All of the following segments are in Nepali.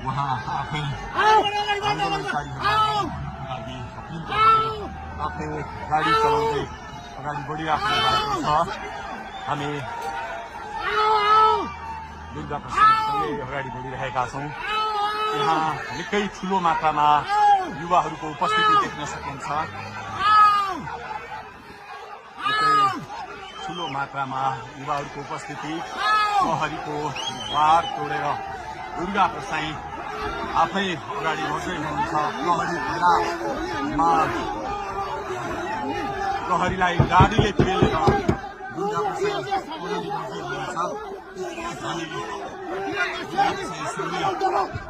उहाँ आफै आफ्नै गाडी चलाउँदै अगाडि बढिराख्नु भएको छ। हामी दुर्गा प्रसादसँगै अगाडि बढिरहेका छौँ। यहाँ निकै ठुलो मात्रामा युवाहरूको उपस्थिति देख्न सकिन्छ। निकै ठुलो मात्रामा युवाहरूको उपस्थिति, प्रहरीको वार तोडेर दुर्गा प्रसाई आफै अगाडि बढ्दै हुनुहुन्छ। प्रहरीलाई गाडीले पेलेर दुर्गा प्रसाई अगाडि बढ्दै हुनुहुन्छ।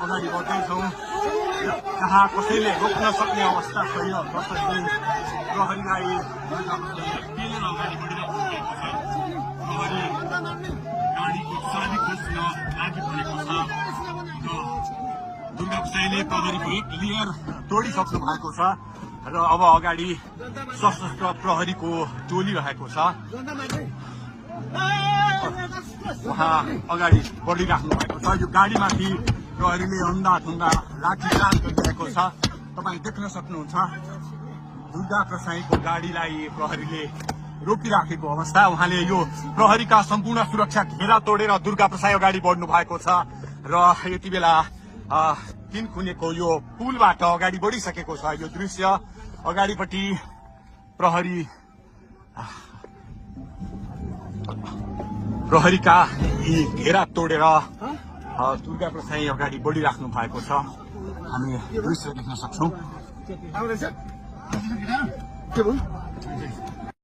अगाडि बढ्दैछौँ, जहाँ कसैले रोक्न सक्ने अवस्था छैन। प्रहरीलाई पेलेर अगाडि बढिरहेको छ। प्रहरी गाडीको चाबी खोज्न लागिपरेको छ। दुर्गा प्रसाईले प्रहरीको एक लेयर तोडिसक्नु भएको छ र अब अगाडि सशस्त्र प्रहरीको टोली रहेको छ। उहाँ अगाडि बढिराख्नु भएको छ। यो गाडीमाथि प्रहरीले अन्धाधुन्दा लाठीचार्ज गरिरहेको छ। तपाईँ देख्न सक्नुहुन्छ दुर्गा प्रसाईको गाडीलाई प्रहरीले रोकिराखेको अवस्था। उहाँले यो प्रहरीका सम्पूर्ण सुरक्षा घेरा तोडेर दुर्गा प्रसाई अगाडि बढ्नु भएको छ र यति बेला तीनखुनेको यो पुलबाट अगाडि बढिसकेको छ। यो दृश्य अगाडिपट्टि प्रहरीका यी घेरा तोडेर दुर्गा प्रसाई अगाडि बढिराख्नु भएको छ। हामी दृश्य देख्न सक्छौँ।